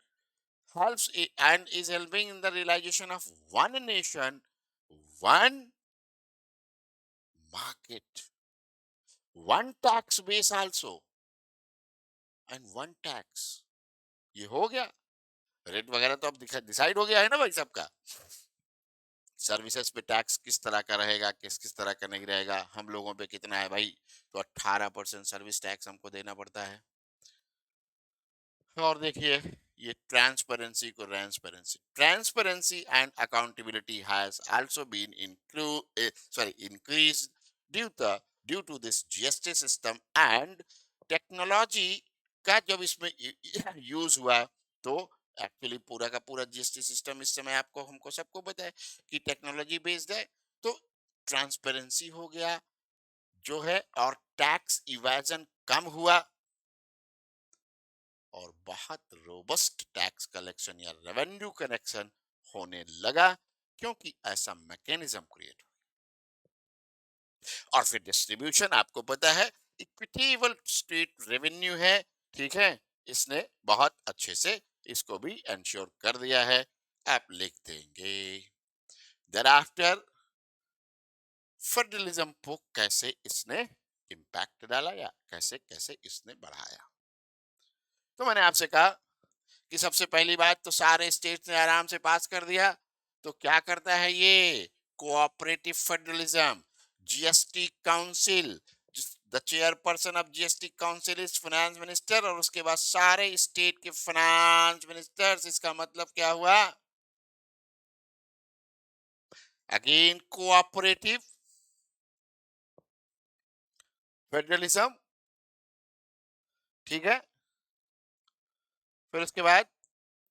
S1: helps and is helping in the realization of one nation, one market, one tax base also, and one tax। ये हो गया। रेट वगैरह तो अब डिसाइड हो गया है ना भाई सबका। सर्विसेज पे टैक्स किस तरह का रहेगा, किस किस तरह का नहीं रहेगा, हम लोगों पे कितना है भाई, तो 18% सर्विस टैक्स हमको देना पड़ता है। और देखिए, ये ट्रांसपेरेंसी को transparency and accountability has also been increase due to this GST system and technology का जब इसमें यूज हुआ, तो एक्चुअली पूरा का पूरा जीएसटी सिस्टम इस समय आपको हमको सबको पता है कि टेक्नोलॉजी बेस्ड है। तो ट्रांसपेरेंसी हो गया जो है, और टैक्स इवेजन कम हुआ, और बहुत रोबस्ट टैक्स कलेक्शन या रेवेन्यू कलेक्शन होने लगा, क्योंकि ऐसा मैकेनिज्म क्रिएट हुआ। और फिर डिस्ट्रीब्यूशन आपको पता है, इक्विटेबल स्टेट रेवेन्यू है। ठीक है, इसने बहुत अच्छे से इसको भी इंश्योर कर दिया है। आप लिख देंगे देर आफ्टर फेडरलिज्म को कैसे इसने इम्पैक्ट डाला, या कैसे कैसे इसने बढ़ाया। तो मैंने आपसे कहा कि सबसे पहली बात तो सारे स्टेट्स ने आराम से पास कर दिया। तो क्या करता है ये, cooperative federalism. GST council, the chairperson of GST council is finance minister, और उसके बाद सारे स्टेट के फाइनेंस मिनिस्टर्स। इसका मतलब क्या हुआ, अगेन कोऑपरेटिव फेडरलिज्म। ठीक है, फिर उसके बाद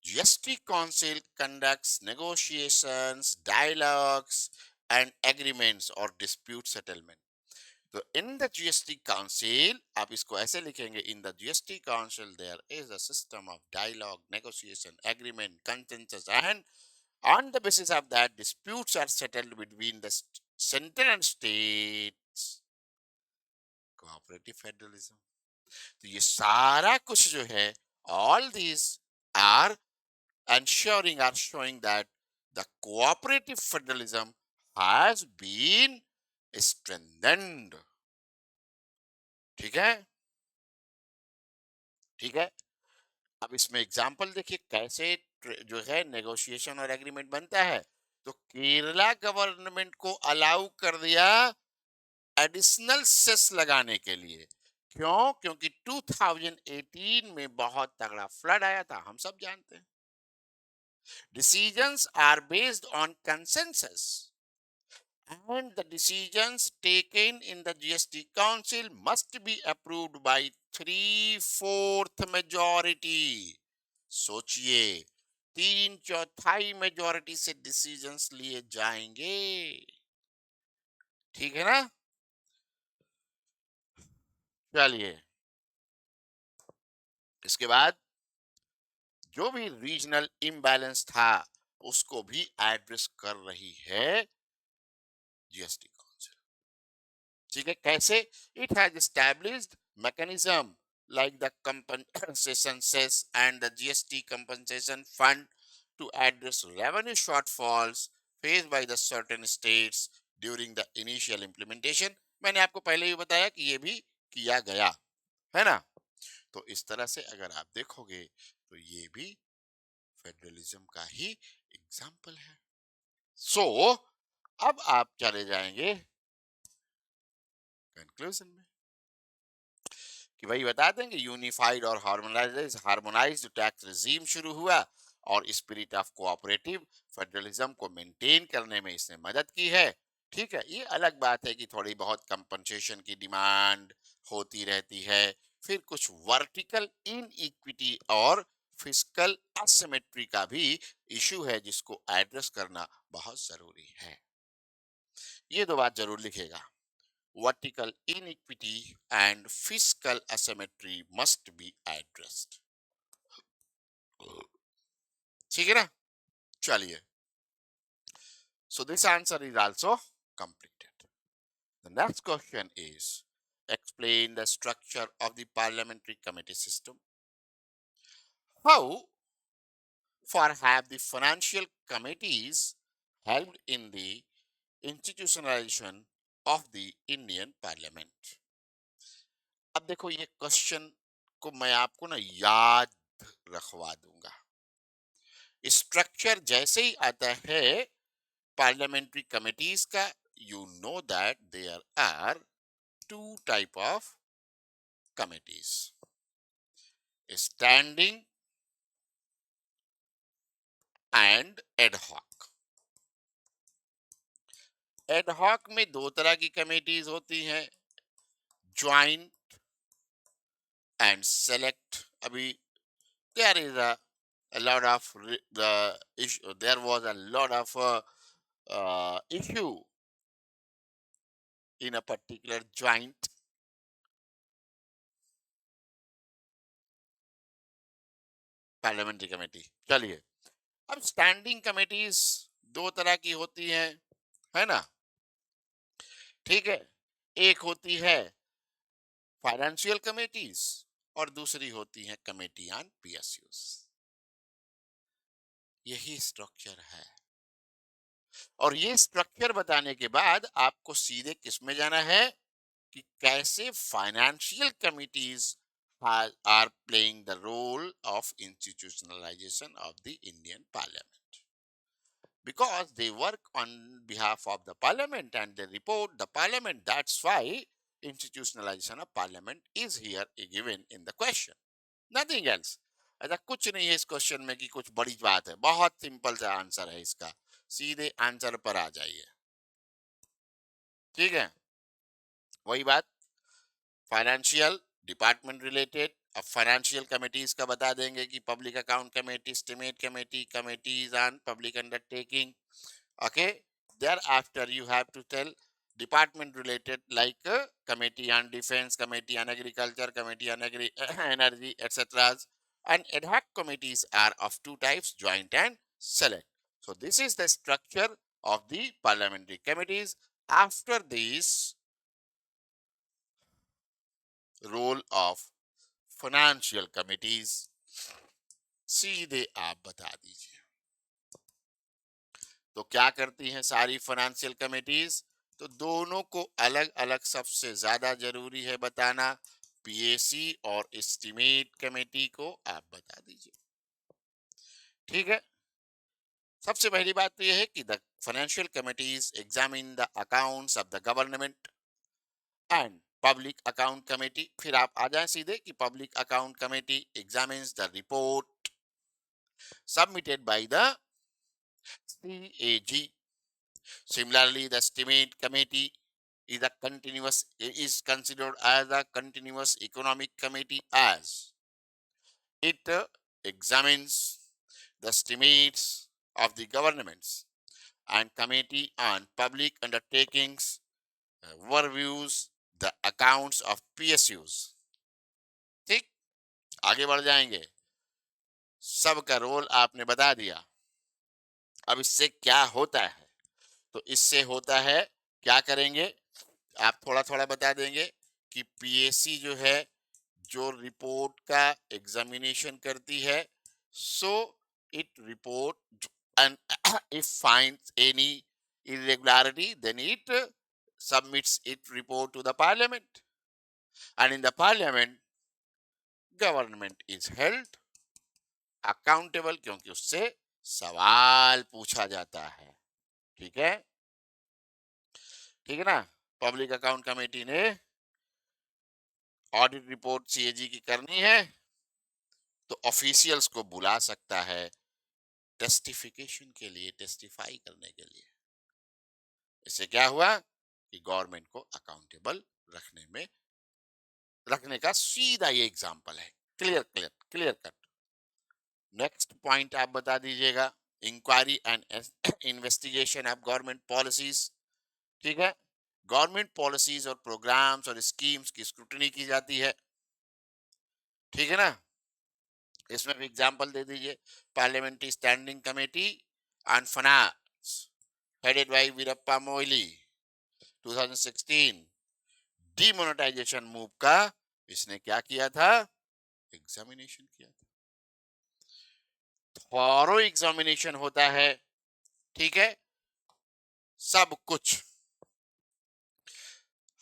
S1: GST Council conducts negotiations, dialogues, and agreements or dispute settlement. तो in the GST Council, आप इसको ऐसे लिखेंगे, in the GST Council there is a system of dialogue, negotiation, agreement, consensus, and on the basis of that disputes are settled between the center and states। Cooperative federalism। तो ये सारा कुछ जो है, all these are ensuring or showing that the cooperative federalism has been strengthened। ठीक है, ठीक है। अब इसमें एग्जांपल देखिए कैसे जो है नेगोशिएशन और एग्रीमेंट बनता है। तो केरला गवर्नमेंट को अलाउ कर दिया एडिशनल सेस लगाने के लिए। क्यों, क्योंकि 2018 में बहुत तगड़ा फ्लड आया था, हम सब जानते हैं। Decisions are based on consensus, and the decisions taken in the GST Council must be approved by 3/4 majority। सोचिए, 3/4 मेजोरिटी से डिसीजंस लिए जाएंगे। ठीक है ना। चलिए, इसके बाद जो भी रीजनल इम्बैलेंस था उसको भी एड्रेस कर रही है जीएसटी काउंसिल। ठीक है, कैसे, it has established mechanism like the compensation cess and the GST compensation fund to address revenue shortfalls faced by the certain states during the initial implementation। मैंने आपको पहले ही बताया कि ये भी किया गया है ना। तो इस तरह से अगर आप देखोगे तो ये भी फेडरलिज्म का ही एग्जाम्पल है। सो अब आप चले जाएंगे कंक्लूजन में कि भाई बता दें कि यूनिफाइड और हार्मोनाइज्ड टैक्स रिजीम शुरू हुआ और स्पिरिट ऑफ कोऑपरेटिव फेडरलिज्म को मेंटेन करने में इसने मदद की है। ठीक है, ये अलग बात है कि थोड़ी बहुत कंपनसेशन की डिमांड होती रहती है, फिर कुछ वर्टिकल इनइक्विटी और फिस्कल असिमेट्री का भी इशू है जिसको एड्रेस करना बहुत जरूरी है। ये दो बात जरूर लिखेगा, vertical inequity and fiscal asymmetry must be addressed। ठीक है ना, चलिए, so this answer is also completed। The next question is, explain the structure of the parliamentary committee system। How far have the financial committees helped in the institutionalization of the Indian parliament। अब देखो, ये question को मैं आपको ना याद रखवा दूंगा। स्ट्रक्चर जैसे ही आता है पार्लियामेंट्री कमिटीज का, you know that there are two type of committees, standing and ad hoc. Ad hoc में दो तरह की कमिटीज होती हैं, ज्वाइंट एंड सेलेक्ट। अभी there is a lot of the issue, there was a lot of issue in a particular joint parliamentary committee. चलिए, अब standing committees दो तरह की होती हैं, है ना। ठीक है, एक होती है फाइनेंशियल कमेटीज और दूसरी होती है कमेटी ऑन पीएसयूज। यही स्ट्रक्चर है, और ये स्ट्रक्चर बताने के बाद आपको सीधे किस में जाना है कि कैसे financial committees are playing the role of institutionalization of the Indian Parliament, because they work on behalf of the Parliament and they report the Parliament. That's why institutionalization of Parliament is here given in the question, nothing else। ऐसा कुछ नहीं है इस question में कि कुछ बड़ी बात है, बहुत सिंपल सा आंसर है इसका, सीधे आंसर पर आ जाइए। ठीक है, वही बात, फाइनेंशियल डिपार्टमेंट रिलेटेड। अब फाइनेंशियल कमिटीज का बता देंगे कि public account committee, estimate committee, committees on public undertaking. Okay, thereafter you have to tell department related like committee on defence, committee on agriculture, committee on energy etcetera. And ad hoc committees are of two types, joint and select. So this is the structure of the parliamentary committees। After this, role of financial committees सीधे आप बता दीजिए। तो क्या करती हैं सारी financial committees, तो दोनों को अलग अलग सबसे ज्यादा जरूरी है बताना, पीएसी और एस्टिमेट कमेटी को आप बता दीजिए। ठीक है, सबसे पहली बात तो यह है कि the financial committees examine the accounts of the government and public account committee. फिर आप आ जाएं सीधे कि public account committee examines the report submitted by the CAG। Similarly, the estimate committee is considered as a continuous economic committee, as it examines the estimates of the governments, and committee on public undertakings reviews the accounts of PSUs। ठीक, आगे बढ़ जाएंगे, सबका role आपने बता दिया। अब इससे क्या होता है, तो इससे होता है, क्या करेंगे आप थोड़ा थोड़ा बता देंगे कि पीएसी जो है, जो रिपोर्ट का एग्जामिनेशन करती है, so it report and if finds any irregularity, then it submits its report to the parliament, and in the parliament government is held accountable, क्योंकि उससे सवाल पूछा जाता है। ठीक है, ठीक है ना। पब्लिक अकाउंट कमेटी ने ऑडिट रिपोर्ट सीएजी की करनी है तो ऑफिशियल्स को बुला सकता है टेस्टिफिकेशन के लिए, टेस्टिफाई करने के लिए। इससे क्या हुआ कि गवर्नमेंट को अकाउंटेबल रखने का सीधा ये एग्जांपल है। Clear clear clear cut. Next point आप बता दीजिएगा, inquiry and investigation of government policies. ठीक है, गवर्नमेंट पॉलिसीज और प्रोग्राम्स और स्कीम्स की स्क्रूटनी की जाती है। ठीक है ना। इसमें भी एग्जांपल दे दीजिए, parliamentary standing committee on finance headed by Veerappa Moily 2016, demonetisation move का इसने क्या किया था, एग्जामिनेशन किया था। थॉरो एग्जामिनेशन होता है। ठीक है, सब कुछ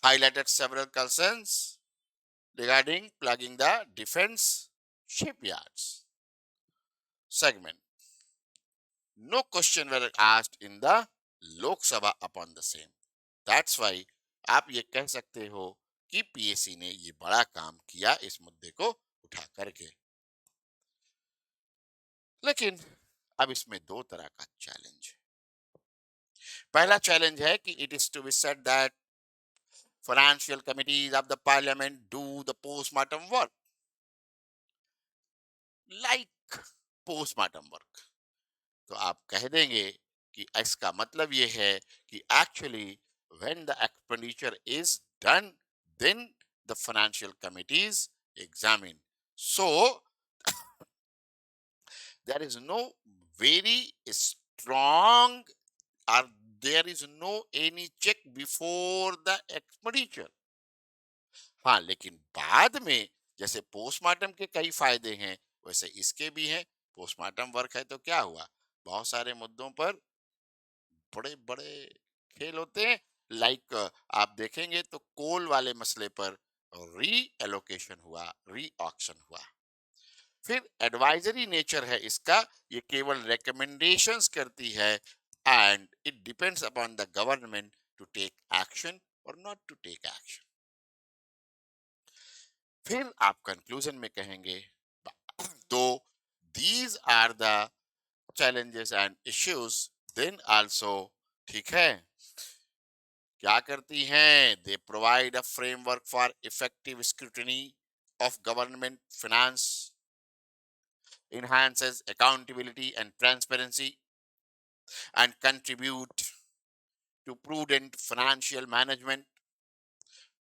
S1: highlighted several concerns regarding plugging the defense shipyards segment. No question were asked in the Lok Sabha upon the same. That's why आप ये कह सकते हो कि पीएससी ने ये बड़ा काम किया इस मुद्दे को उठा करके। लेकिन अब इसमें दो तरह का चैलेंज है। पहला चैलेंज है कि it is to be said that financial committees of the parliament do the postmortem work like postmortem work। तो आप कह देंगे कि इसका मतलब ये है कि actually when the expenditure is done then the financial committees examine, so there is no very strong or there is no any check before the expenditure। हाँ, लेकिन बाद में जैसे पोस्टमार्टम के कई फायदे हैं वैसे इसके भी हैं। पोस्टमार्टम वर्क है तो क्या हुआ, बहुत सारे मुद्दों पर बड़े बड़े खेल होते हैं। लाइक आप देखेंगे तो कोल वाले मसले पर री एलोकेशन हुआ, री ऑक्शन हुआ। फिर एडवाइजरी नेचर है इसका, ये केवल रिकमेंडेशंस करती है and it depends upon the government to take action और नॉट टू टेक एक्शन। फिर आप कंक्लूजन में कहेंगे तो these are the challenges and issues, then also ठीक है क्या करती हैं, they provide a framework for effective scrutiny of government finance, enhances accountability and transparency, and contribute to prudent financial management,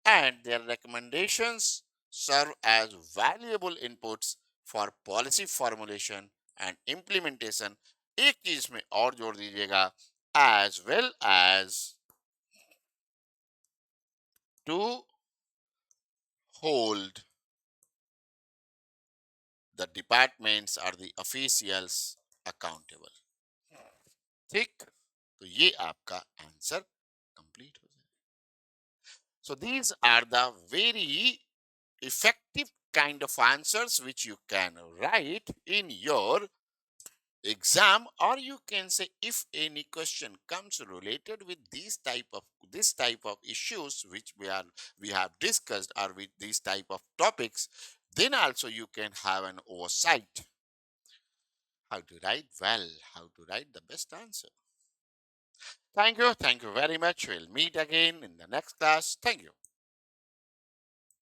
S1: and their recommendations serve as valuable inputs for policy formulation and implementation। एक चीज में और जोड़ दीजिएगा, as well as to hold the departments or the officials accountable। ठीक, तो ये आपका आंसर कंप्लीट हो जाएगा। So these are the very effective kind of answers which you can write in your exam, or you can say if any question comes related with this type of issues which we have discussed, or with these type of topics, then also you can have an oversight how to write well, how to write the best answer। Thank you very much, we'll meet again in the next class। Thank you।